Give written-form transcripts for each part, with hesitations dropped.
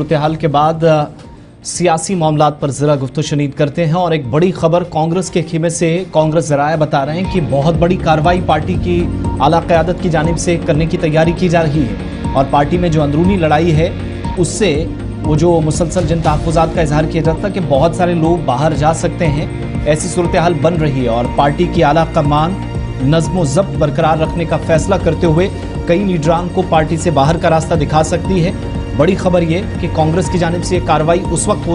सूरत हाल के बाद सियासी मामलात पर जरा गुफ्तगू शनीद करते हैं और एक बड़ी खबर कांग्रेस के खेमे से कांग्रेस जराया बता रहे हैं कि बहुत बड़ी कार्रवाई पार्टी की आला क़यादत की जानिब से करने की तैयारी की जा रही है और पार्टी में जो अंदरूनी लड़ाई है उससे वो जो मुसलसल जिन तहफ़्फ़ुज़ात का इजहार किया जाता है कि बहुत सारे लोग बाहर जा सकते हैं, ऐसी सूरत हाल बन रही है और पार्टी की आला कमान नज़्म व ज़ब्त बरकरार रखने का फैसला करते हुए कई लीडरान को पार्टी से बाहर का रास्ता दिखा सकती है। बड़ी खबर ये कि कांग्रेस की जानिब से ये कार्रवाई उस वक्त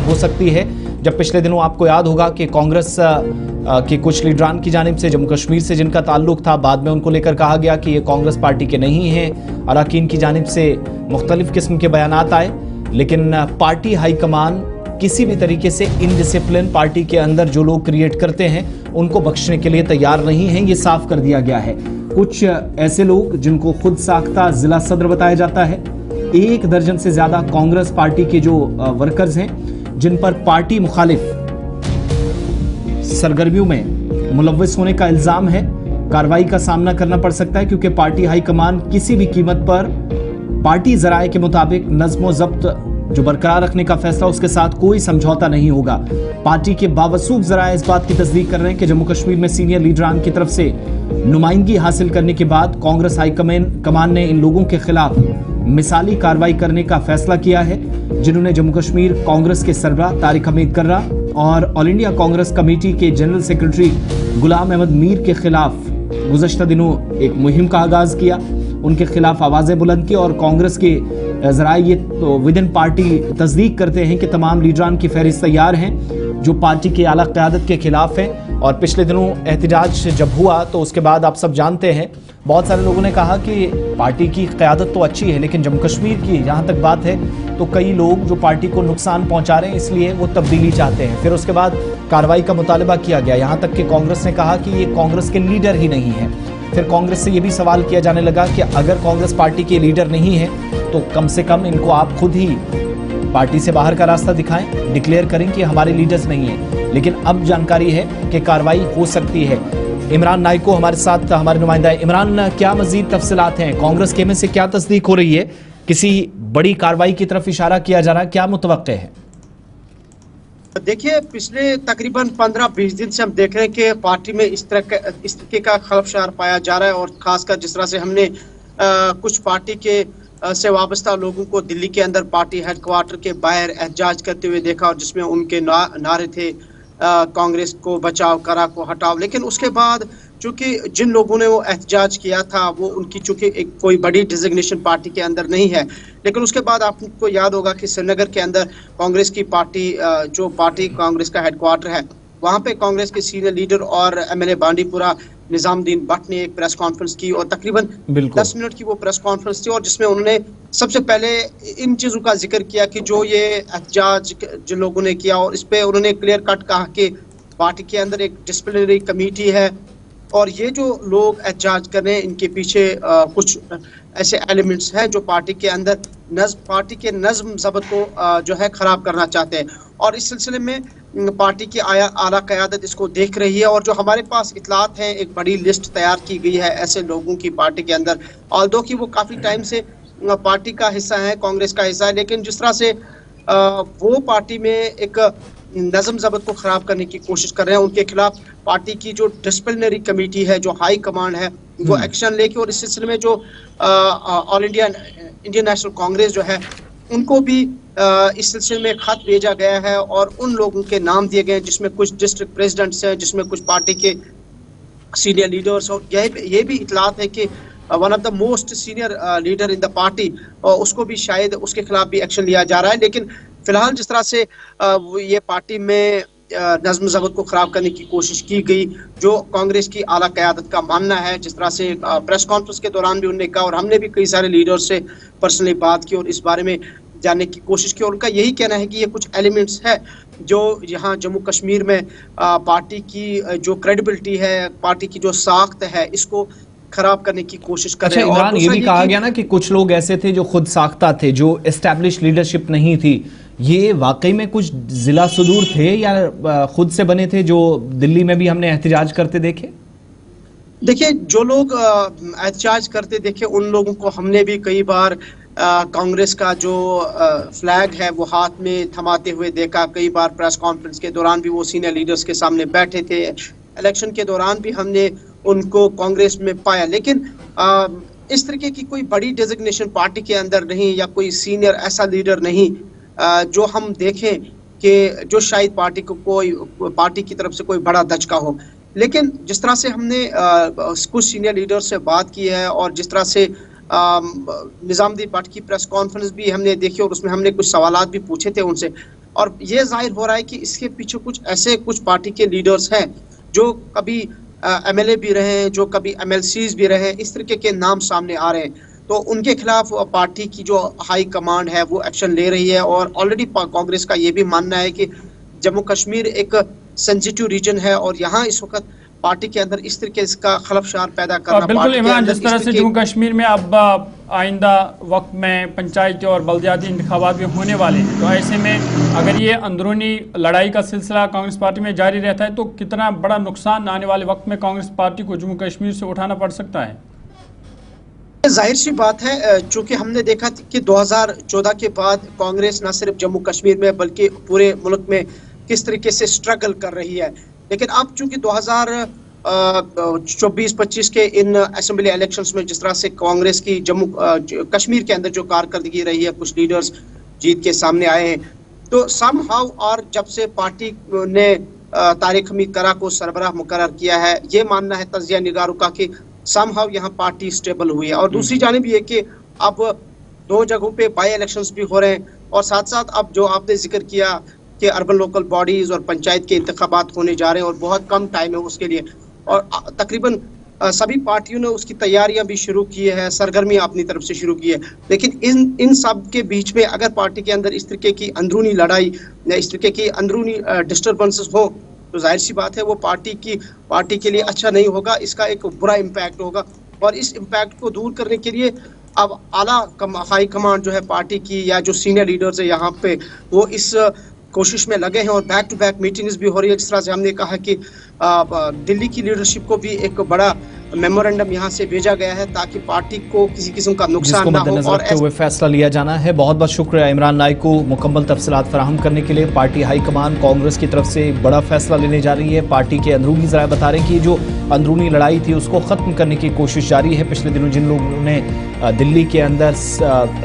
हो सकती है जब पिछले दिनों आपको याद होगा कि कांग्रेस के कुछ लीडरान की जानिब से जम्मू कश्मीर से जिनका ताल्लुक था, बाद में उनको लेकर कहा गया कि ये कांग्रेस पार्टी के नहीं हैं। अरकान की जानिब से मुख्तलिफ किस्म के बयानात आए, लेकिन पार्टी हाईकमान किसी भी तरीके से इनडिसिप्लिन पार्टी के अंदर जो लोग क्रिएट करते हैं उनको बख्शने के लिए तैयार नहीं हैं। ये साफ कर दिया गया है। कुछ ऐसे लोग जिनको खुद साख्ता जिला सदर बताया जाता है, 1 दर्जन से ज्यादा कांग्रेस पार्टी के जो वर्कर्स हैं जिन पर पार्टी मुखालिफ सरगर्मियों में मुलव्वस होने का इल्जाम है, कार्रवाई का सामना करना पड़ सकता है क्योंकि पार्टी हाईकमान किसी भी कीमत पर पार्टी जराये के मुताबिक नज़्म व ज़ब्त जो बरकरार रखने का फैसला उसके साथ कोई समझौता नहीं होगा। पार्टी के बावसूख जराये इस बात की तस्दीक कर रहे हैं कि जम्मू कश्मीर में सीनियर लीडरान की तरफ से नुमाइंदगी हासिल करने के बाद कांग्रेस हाईकमान ने इन लोगों के खिलाफ मिसाली कार्रवाई करने का फैसला किया है, जिन्होंने जम्मू कश्मीर कांग्रेस के सरबराह तारिक हमीद कर्रा और ऑल इंडिया कांग्रेस कमेटी के जनरल सेक्रेटरी गुलाम अहमद मीर के खिलाफ गुज़श्ता दिनों एक मुहिम का आगाज किया, उनके खिलाफ आवाज़ें बुलंद की और कांग्रेस के ज़राए ये विद इन पार्टी तस्दीक करते हैं कि तमाम लीडरान की फहरिस्त तैयार हैं जो पार्टी की आला क़यादत के खिलाफ हैं। और पिछले दिनों एहतजाज जब हुआ तो उसके बाद आप सब जानते हैं बहुत सारे लोगों ने कहा कि पार्टी की क़यादत तो अच्छी है, लेकिन जम्मू कश्मीर की जहाँ तक बात है तो कई लोग जो पार्टी को नुकसान पहुँचा रहे हैं, इसलिए वो तब्दीली चाहते हैं। फिर उसके बाद कार्रवाई का मुतालबा किया गया, यहाँ तक कि कांग्रेस ने कहा कि ये कांग्रेस के लीडर ही नहीं है। फिर कांग्रेस से ये भी सवाल किया जाने लगा कि अगर कांग्रेस पार्टी के लीडर नहीं है तो कम से कम इनको आप खुद ही पार्टी से बाहर का रास्ता दिखाएं, डिक्लेयर करें कि हमारे लीडर्स नहीं हैं। लेकिन अब जानकारी है कि कार्रवाई हो सकती है। इमरान नाइको हमारे साथ हमारे नुमाइंदा है। इमरान, क्या मजीद तफसीलात हैं? कांग्रेस के में से क्या तस्दीक हो रही है? किसी बड़ी कार्रवाई की तरफ इशारा किया जा रहा है, क्या मुतवक्के है? देखिए, पिछले तकरीबन 15-20 दिन से हम देख रहे हैं कि पार्टी में इस तरीके का खलफशार पाया जा रहा है और खासकर जिस तरह से हमने कुछ पार्टी के से वाबस्ता लोगों को दिल्ली के अंदर पार्टी हेडक्वार्टर के बाहर एहतजाज करते हुए देखा और जिसमें उनके नारे थे कांग्रेस को बचाओ, करा को हटाओ। लेकिन उसके बाद चूंकि जिन लोगों ने वो एहतजाज किया था वो उनकी चूंकि एक कोई बड़ी डिजिग्नेशन पार्टी के अंदर नहीं है, लेकिन उसके बाद आपको याद होगा कि श्रीनगर के अंदर कांग्रेस की पार्टी जो पार्टी कांग्रेस का हेडक्वार्टर है वहाँ पे कांग्रेस के सीनियर लीडर और एमएलए बांडीपुरा निजामुद्दीन भट्ट ने एक प्रेस कॉन्फ्रेंस की और तकरीबन 10 मिनट की वो प्रेस कॉन्फ्रेंस थी और जिसमें उन्होंने सबसे पहले इन चीज़ों का जिक्र किया कि जो ये एहतजाज जिन लोगों ने किया और इस पर उन्होंने क्लियर कट कहा कि पार्टी के अंदर एक डिसिप्लिनरी कमेटी है और ये जो लोग एहतजाज कर रहे हैं इनके पीछे कुछ ऐसे एलिमेंट्स हैं जो पार्टी के अंदर पार्टी के नज़्म ज़ब्त को जो है ख़राब करना चाहते हैं। और इस सिलसिले में पार्टी की आला क़यादत इसको देख रही है और जो हमारे पास इतलात हैं, एक बड़ी लिस्ट तैयार की गई है ऐसे लोगों की पार्टी के अंदर, ऑल्दो कि वो काफ़ी टाइम से पार्टी का हिस्सा है, कांग्रेस का हिस्सा है, लेकिन जिस तरह से वो पार्टी में एक नज़म ज़ब्त को ख़राब करने की कोशिश कर रहे हैं, उनके खिलाफ पार्टी की जो डिसिप्लिनरी कमेटी है, जो हाई कमांड है, वो एक्शन लेके और इस सिलसिले में जो ऑल इंडियन नेशनल कांग्रेस जो है उनको भी इस सिलसिले में खत भेजा गया है और उन लोगों के नाम दिए गए हैं जिसमें कुछ डिस्ट्रिक्ट प्रेसिडेंट्स हैं, जिसमें कुछ पार्टी के सीनियर लीडर्स और ये भी इतलात है कि one of the most senior leader in the party उसको भी शायद उसके खिलाफ भी एक्शन लिया जा रहा है। लेकिन फिलहाल जिस तरह से ये पार्टी में नज़्म ज़ब्त को ख़राब करने की कोशिश की गई, जो कांग्रेस की आला क़यादत का मानना है, जिस तरह से प्रेस कॉन्फ्रेंस के दौरान भी उन्होंने कहा और हमने भी कई सारे लीडर से पर्सनली बात की और इस बारे में जानने की कोशिश की और उनका यही कहना है कि ये कुछ एलिमेंट्स है जो यहाँ जम्मू कश्मीर में पार्टी की जो क्रेडिबिलिटी है, पार्टी की जो साख्त है, इसको खराब करने की कोशिश कर रहे हैं। इमरान, ये भी कहा गया ना कि कुछ लोग ऐसे थे जो खुद साख्ता थे, जो एस्टैब्लिश लीडरशिप नहीं थी। ये वाकई में कुछ जिला सुदूर थे या खुद से बने थे जो दिल्ली में भी हमने एहतजाज करते देखे? देखिए, जो लोग एहतजाज करते देखे उन लोगों को हमने भी कई बार कांग्रेस का जो फ्लैग है वो हाथ में थमाते हुए देखा। कई बार प्रेस कॉन्फ्रेंस के दौरान भी वो सीनियर लीडर्स के सामने बैठे थे। इलेक्शन के दौरान भी हमने उनको कांग्रेस में पाया, लेकिन इस तरीके की कोई बड़ी डेजिग्नेशन पार्टी के अंदर नहीं, या कोई सीनियर ऐसा लीडर नहीं जो हम देखें कि जो शायद पार्टी की तरफ से कोई बड़ा धचका हो। लेकिन जिस तरह से हमने कुछ सीनियर लीडर से बात की है और जिस तरह से निजामुद्दीन भट्ट की प्रेस कॉन्फ्रेंस भी हमने देखी और उसमें हमने कुछ सवालात भी पूछे थे उनसे, और ये जाहिर हो रहा है कि इसके पीछे कुछ पार्टी के लीडर्स हैं जो कभी एमएलए भी रहे हैं, जो कभी एमएलसीज भी रहे हैं। इस तरीके के नाम सामने आ रहे हैं, तो उनके खिलाफ पार्टी की जो हाई कमांड है वो एक्शन ले रही है। और ऑलरेडी कांग्रेस का ये भी मानना है कि जम्मू कश्मीर एक सेंसिटिव रीजन है और यहाँ इस वक्त पार्टी के अंदर इस तरीके का खलफशार पैदा करना। बिल्कुल इमरान, जिस तरह से जम्मू कश्मीर में अब आइंदा वक्त में पंचायती और बल्दियाती इंतखाबात भी होने वाले हैं, तो ऐसे में अगर ये अंदरूनी लड़ाई का सिलसिला कांग्रेस पार्टी में जारी रहता है तो कितना बड़ा नुकसान आने वाले वक्त में कांग्रेस पार्टी को जम्मू कश्मीर से उठाना पड़ सकता है? जाहिर सी बात है, चूंकि हमने देखा कि 2014 के बाद कांग्रेस न सिर्फ जम्मू कश्मीर में बल्कि पूरे मुल्क में किस तरीके से स्ट्रगल कर रही है। लेकिन अब चूंकि 2024-25 के इन असेंबली इलेक्शंस में जिस तरह से कांग्रेस की जम्मू कश्मीर के अंदर जो कारकर्दगी रही है, कुछ लीडर्स जीत के सामने आए हैं, तो समहाउ और जब से पार्टी ने तारिक हमीद करा को सरबराह मुकर्रर किया है, ये मानना है तजिया निगारों का कि समहाउ यहाँ पार्टी स्टेबल हुई है। और दूसरी जानिब ये कि अब 2 जगहों पे बाई इलेक्शंस भी हो रहे हैं और साथ साथ अब जो आपने जिक्र किया कि अर्बन लोकल बॉडीज और पंचायत के इंतखाबात होने जा रहे हैं और बहुत कम टाइम है उसके लिए, और तकरीबन सभी पार्टियों ने उसकी तैयारियां भी शुरू की है, सरगर्मियां अपनी तरफ से शुरू की है। लेकिन इन सब के बीच में अगर पार्टी के अंदर इस तरीके की अंदरूनी लड़ाई या इस तरीके की अंदरूनी डिस्टर्बेंसेस हो तो जाहिर सी बात है वो पार्टी के लिए अच्छा नहीं होगा, इसका एक बुरा इम्पैक्ट होगा। और इस इम्पैक्ट को दूर करने के लिए अब हाई कमांड जो है पार्टी की या जो सीनियर लीडर्स है यहाँ पे, वो इस कोशिश में लगे हैं और बैक टू बैक मीटिंग्स भी हो रही है। जिस तरह से हमने कहा कि दिल्ली की लीडरशिप को भी एक बड़ा मेमोरेंडम यहाँ से भेजा गया है ताकि पार्टी को किसी किस्म का नुकसान ना हो और हुए फैसला लिया जाना है। बहुत बहुत शुक्रिया इमरान नाइक को मुकम्मल तफसीलात फराहम करने के लिए। पार्टी हाईकमान कांग्रेस की तरफ से बड़ा फैसला लेने जा रही है। पार्टी के अंदरूनी ज़राए बता रहे हैं कि जो अंदरूनी लड़ाई थी उसको ख़त्म करने की कोशिश जारी है। पिछले दिनों जिन लोगों ने दिल्ली के अंदर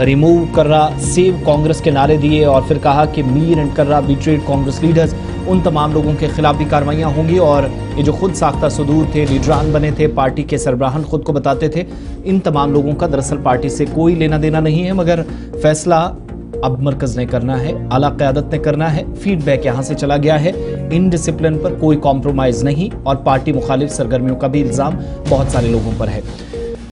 रिमूव कर्रा सेव कांग्रेस के नारे दिए और फिर कहा कि Mir and Karra betrayed Congress leaders, उन तमाम लोगों के खिलाफ भी कार्रवाइयाँ होंगी। और ये जो खुद साख्ता सदूर थे, लीडरान बने थे, पार्टी के सरबराहान खुद को बताते थे, इन तमाम लोगों का दरअसल पार्टी से कोई लेना देना नहीं है, मगर फैसला अब मरकज़ ने करना है, आला क़यादत ने करना है। फीडबैक यहाँ से चला गया है, इन डिसिप्लिन पर कोई कॉम्प्रोमाइज़ नहीं और पार्टी मुखालिफ सरगर्मियों का भी इल्ज़ाम बहुत सारे लोगों पर है।